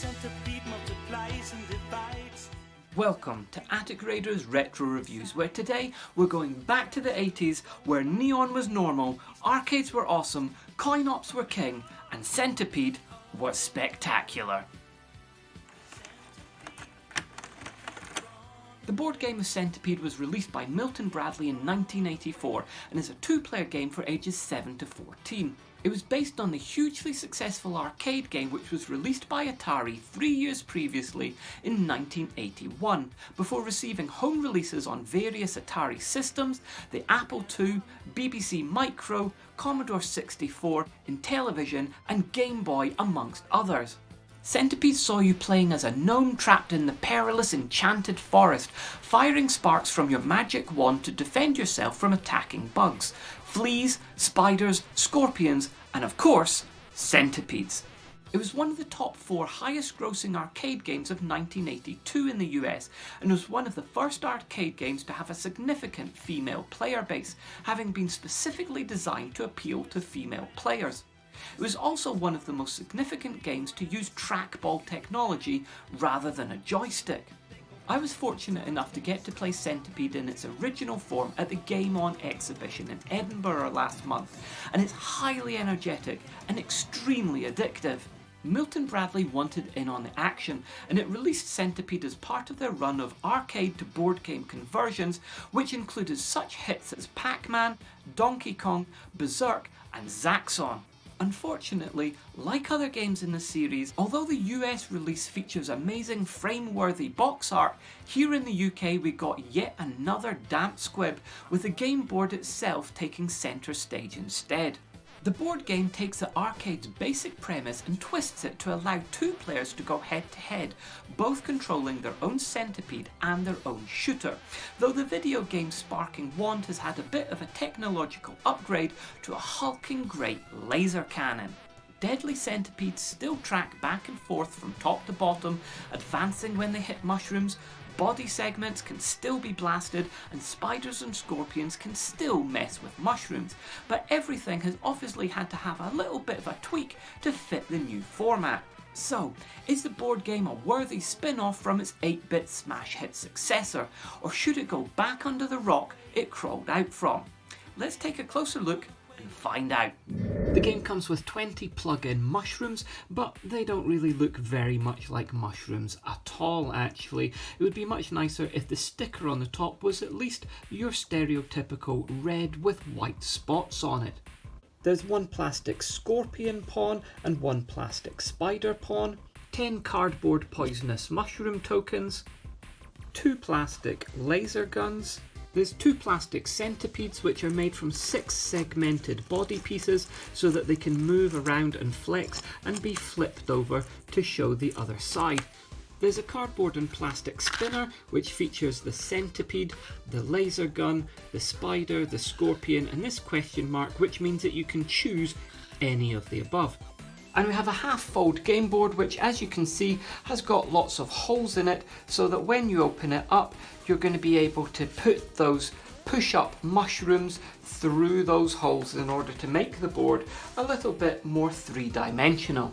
centipede multiplies and divides. Welcome to Attic Raiders Retro Reviews, where today we're going back to the 80s where neon was normal, arcades were awesome, coin-ops were king, and Centipede was spectacular. The board game of Centipede was released by Milton Bradley in 1984 and is a two-player game for ages 7 to 14. It was based on the hugely successful arcade game which was released by Atari 3 years previously in 1981, before receiving home releases on various Atari systems, the Apple II, BBC Micro, Commodore 64, Intellivision and Game Boy amongst others. Centipede saw you playing as a gnome trapped in the perilous enchanted forest, firing sparks from your magic wand to defend yourself from attacking bugs, fleas, spiders, scorpions, and of course, centipedes. It was one of the top 4 highest grossing arcade games of 1982 in the US and was one of the first arcade games to have a significant female player base, having been specifically designed to appeal to female players. It was also one of the most significant games to use trackball technology rather than a joystick. I was fortunate enough to get to play Centipede in its original form at the Game On exhibition in Edinburgh last month, and it's highly energetic and extremely addictive. Milton Bradley wanted in on the action, and it released Centipede as part of their run of arcade to board game conversions, which included such hits as Pac-Man, Donkey Kong, Berserk and Zaxxon. Unfortunately, like other games in the series, although the US release features amazing frame-worthy box art, here in the UK we got yet another damp squib, with the game board itself taking centre stage instead. The board game takes the arcade's basic premise and twists it to allow 2 players to go head to head, both controlling their own centipede and their own shooter, though the video game's sparking wand has had a bit of a technological upgrade to a hulking great laser cannon. Deadly centipedes still track back and forth from top to bottom, advancing when they hit mushrooms, body segments can still be blasted, and spiders and scorpions can still mess with mushrooms, but everything has obviously had to have a little bit of a tweak to fit the new format. So, is the board game a worthy spin-off from its 8-bit smash hit successor, or should it go back under the rock it crawled out from? Let's take a closer look and find out. The game comes with 20 plug-in mushrooms, but they don't really look very much like mushrooms at all actually. It would be much nicer if the sticker on the top was at least your stereotypical red with white spots on it. There's 1 plastic scorpion pawn and 1 plastic spider pawn, 10 cardboard poisonous mushroom tokens, 2 plastic laser guns. There's 2 plastic centipedes which are made from 6 segmented body pieces so that they can move around and flex and be flipped over to show the other side. There's a cardboard and plastic spinner which features the centipede, the laser gun, the spider, the scorpion and this question mark, which means that you can choose any of the above. And we have a half-fold game board which, as you can see, has got lots of holes in it so that when you open it up you're going to be able to put those push-up mushrooms through those holes in order to make the board a little bit more three-dimensional.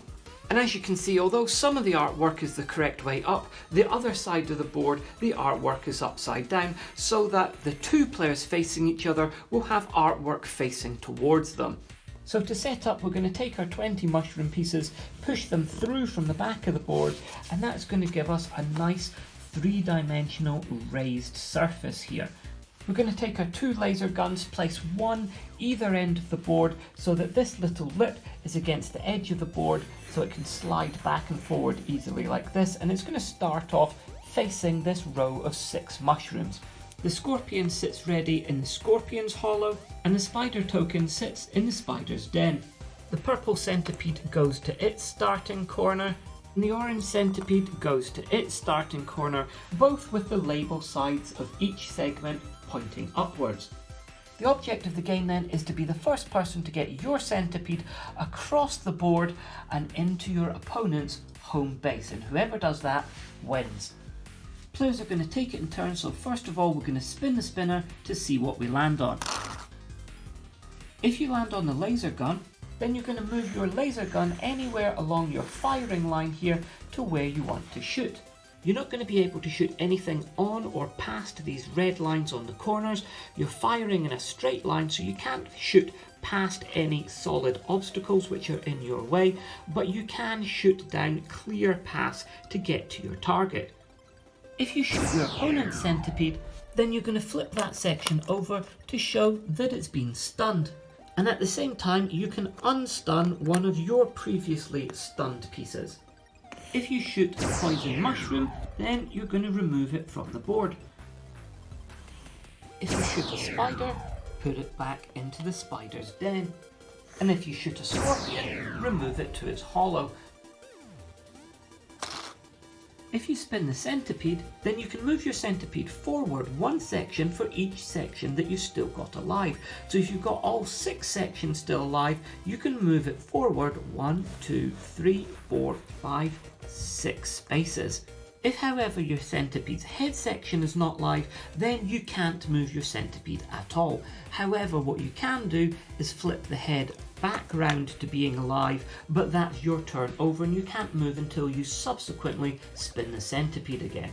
And as you can see, although some of the artwork is the correct way up, the other side of the board, the artwork is upside down so that the 2 players facing each other will have artwork facing towards them. So to set up, we're going to take our 20 mushroom pieces, push them through from the back of the board, and that's going to give us a nice 3-dimensional raised surface here. We're going to take our 2 laser guns, place one either end of the board so that this little lip is against the edge of the board so it can slide back and forward easily like this, and it's going to start off facing this row of 6 mushrooms. The scorpion sits ready in the scorpion's hollow, and the spider token sits in the spider's den. The purple centipede goes to its starting corner, and the orange centipede goes to its starting corner, both with the label sides of each segment pointing upwards. The object of the game then is to be the first person to get your centipede across the board and into your opponent's home base, and whoever does that wins. Players are going to take it in turns, so first of all we're going to spin the spinner to see what we land on. If you land on the laser gun, then you're going to move your laser gun anywhere along your firing line here to where you want to shoot. You're not going to be able to shoot anything on or past these red lines on the corners. You're firing in a straight line, so you can't shoot past any solid obstacles which are in your way, but you can shoot down clear paths to get to your target. If you shoot your opponent's centipede, then you're going to flip that section over to show that it's been stunned. And at the same time, you can unstun one of your previously stunned pieces. If you shoot a poison mushroom, then you're going to remove it from the board. If you shoot a spider, put it back into the spider's den. And if you shoot a scorpion, remove it to its hollow. If you spin the centipede, then you can move your centipede forward one section for each section that you've still got alive. So if you've got all 6 sections still alive, you can move it forward 1, 2, 3, 4, 5, 6 spaces. If, however, your centipede's head section is not live, then you can't move your centipede at all. However, what you can do is flip the head back round to being alive, but that's your turn over and you can't move until you subsequently spin the centipede again.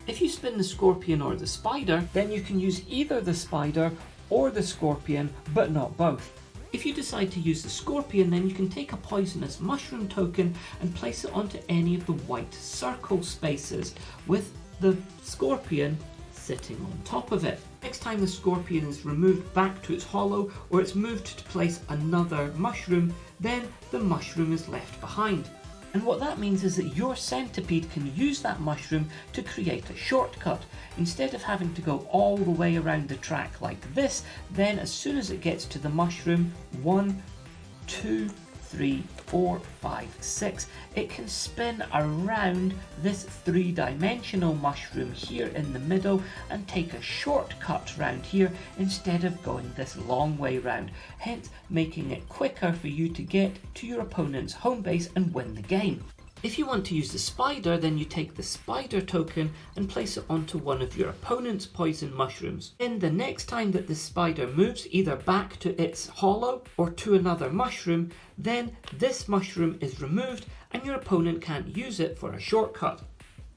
If you spin the scorpion or the spider, then you can use either the spider or the scorpion, but not both. If you decide to use the scorpion, then you can take a poisonous mushroom token and place it onto any of the white circle spaces, with the scorpion sitting on top of it. Next time the scorpion is removed back to its hollow, or it's moved to place another mushroom, then the mushroom is left behind. And what that means is that your centipede can use that mushroom to create a shortcut. Instead of having to go all the way around the track like this, then as soon as it gets to the mushroom, 1, 2, 3, 4, 5, 6, it can spin around this 3-dimensional mushroom here in the middle and take a shortcut round here instead of going this long way round, hence making it quicker for you to get to your opponent's home base and win the game. If you want to use the spider, then you take the spider token and place it onto one of your opponent's poison mushrooms. Then the next time that the spider moves, either back to its hollow or to another mushroom, then this mushroom is removed and your opponent can't use it for a shortcut.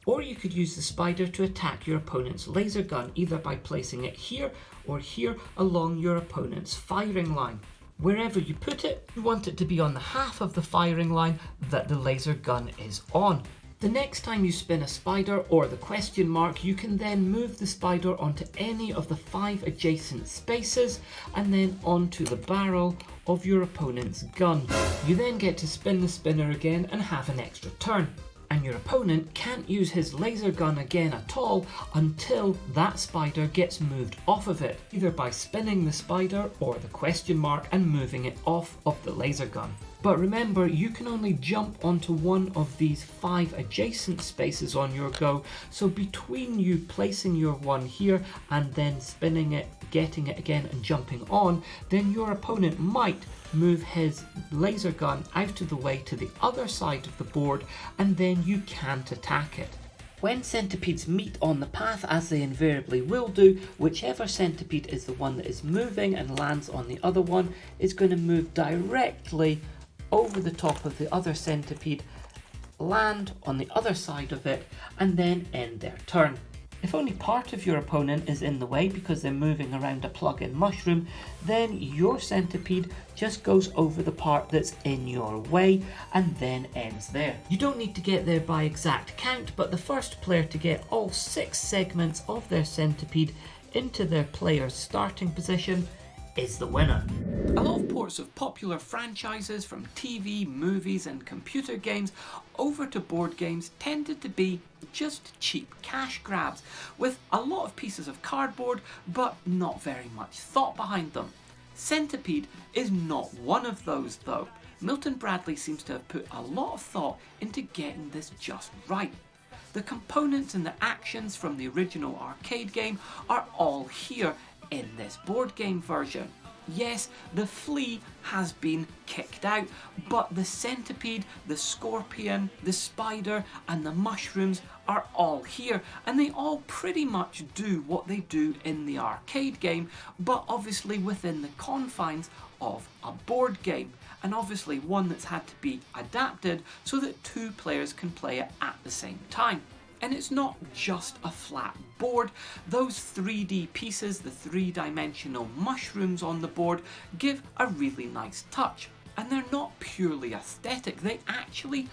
Or you could use the spider to attack your opponent's laser gun, either by placing it here or here along your opponent's firing line. Wherever you put it, you want it to be on the half of the firing line that the laser gun is on. The next time you spin a spider or the question mark, you can then move the spider onto any of the 5 adjacent spaces and then onto the barrel of your opponent's gun. You then get to spin the spinner again and have an extra turn. And your opponent can't use his laser gun again at all until that spider gets moved off of it, either by spinning the spider or the question mark and moving it off of the laser gun. But remember, you can only jump onto one of these 5 adjacent spaces on your go, so between you placing your one here and then spinning it, getting it again and jumping on, then your opponent might move his laser gun out of the way to the other side of the board, and then you can't attack it. When centipedes meet on the path, as they invariably will do, whichever centipede is the one that is moving and lands on the other one is going to move directly over the top of the other centipede, land on the other side of it, and then end their turn. If only part of your opponent is in the way because they're moving around a plug-in mushroom, then your centipede just goes over the part that's in your way and then ends there. You don't need to get there by exact count, but the first player to get all 6 segments of their centipede into their player's starting position is the winner. A lot of ports of popular franchises from TV, movies and computer games over to board games tended to be just cheap cash grabs, with a lot of pieces of cardboard but not very much thought behind them. Centipede is not one of those though. Milton Bradley seems to have put a lot of thought into getting this just right. The components and the actions from the original arcade game are all here in this board game version. Yes, the flea has been kicked out, but the centipede, the scorpion, the spider and the mushrooms are all here, and they all pretty much do what they do in the arcade game, but obviously within the confines of a board game, and obviously one that's had to be adapted so that two players can play it at the same time. And it's not just a flat board. Those 3D pieces, the three-dimensional mushrooms on the board, give a really nice touch. And they're not purely aesthetic, they actually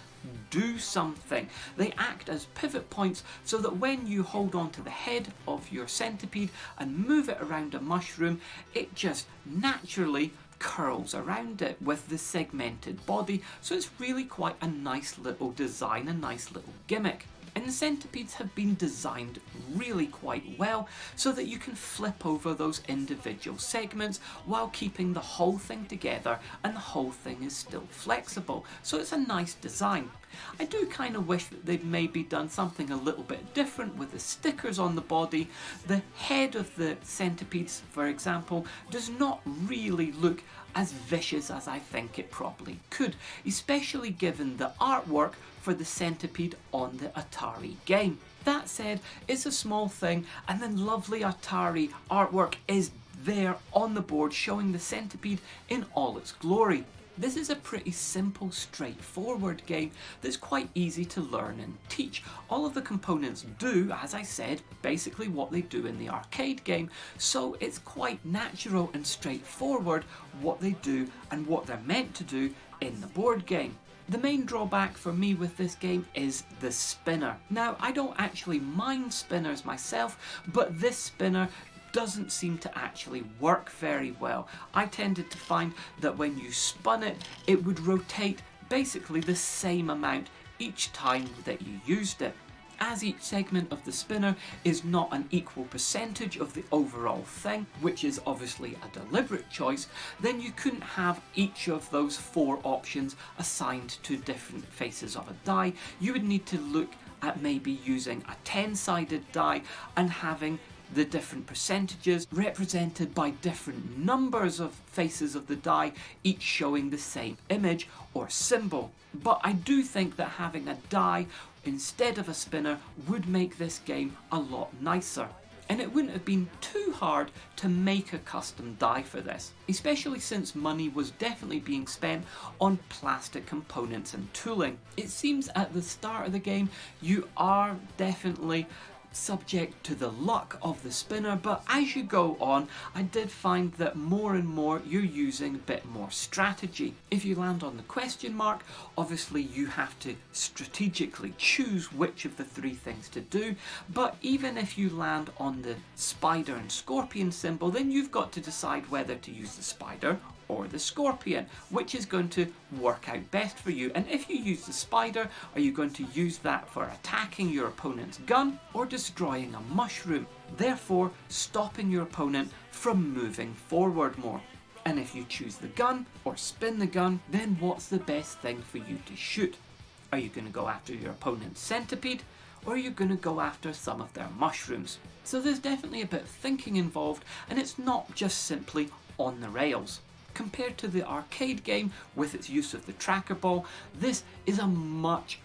do something. They act as pivot points so that when you hold on to the head of your centipede and move it around a mushroom, it just naturally curls around it with the segmented body. So it's really quite a nice little design, a nice little gimmick. And the centipedes have been designed really quite well so that you can flip over those individual segments while keeping the whole thing together, and the whole thing is still flexible. So it's a nice design. I do kind of wish that they'd maybe done something a little bit different with the stickers on the body. The head of the centipedes, for example, does not really look as vicious as I think it probably could, especially given the artwork for the centipede on the Atari game. That said, it's a small thing, and the lovely Atari artwork is there on the board showing the centipede in all its glory. This is a pretty simple, straightforward game that's quite easy to learn and teach. All of the components do, as I said, basically what they do in the arcade game, so it's quite natural and straightforward what they do and what they're meant to do in the board game. The main drawback for me with this game is the spinner. Now, I don't actually mind spinners myself, but this spinner doesn't seem to actually work very well. I tended to find that when you spun it, it would rotate basically the same amount each time that you used it. As each segment of the spinner is not an equal percentage of the overall thing, which is obviously a deliberate choice, then you couldn't have each of those 4 options assigned to different faces of a die. You would need to look at maybe using a 10-sided die and having the different percentages represented by different numbers of faces of the die, each showing the same image or symbol. But I do think that having a die instead of a spinner would make this game a lot nicer. And it wouldn't have been too hard to make a custom die for this, especially since money was definitely being spent on plastic components and tooling. It seems at the start of the game you are definitely subject to the luck of the spinner, but as you go on, I did find that more and more you're using a bit more strategy. If you land on the question mark, obviously you have to strategically choose which of the 3 things to do, but even if you land on the spider and scorpion symbol, then you've got to decide whether to use the spider or the scorpion, which is going to work out best for you. And if you use the spider, are you going to use that for attacking your opponent's gun or destroying a mushroom, therefore stopping your opponent from moving forward more? And if you choose the gun or spin the gun, then what's the best thing for you to shoot? Are you going to go after your opponent's centipede, or are you going to go after some of their mushrooms? So there's definitely a bit of thinking involved, and it's not just simply on the rails. Compared to the arcade game with its use of the tracker ball, this is a much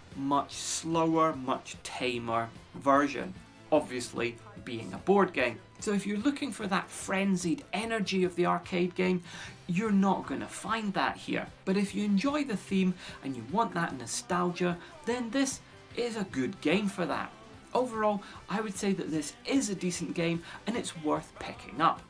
slower, much tamer version, obviously being a board game. So if you're looking for that frenzied energy of the arcade game, you're not going to find that here. But if you enjoy the theme and you want that nostalgia, then this is a good game for that. Overall, I would say that this is a decent game and it's worth picking up.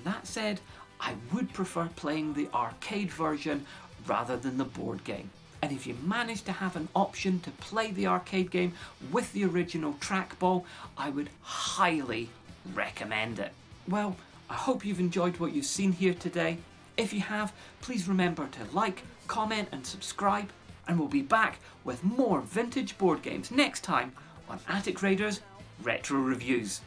That said, I would prefer playing the arcade version rather than the board game. And if you manage to have an option to play the arcade game with the original trackball, I would highly recommend it. Well, I hope you've enjoyed what you've seen here today. If you have, please remember to like, comment and subscribe, and we'll be back with more vintage board games next time on Attic Raiders Retro Reviews.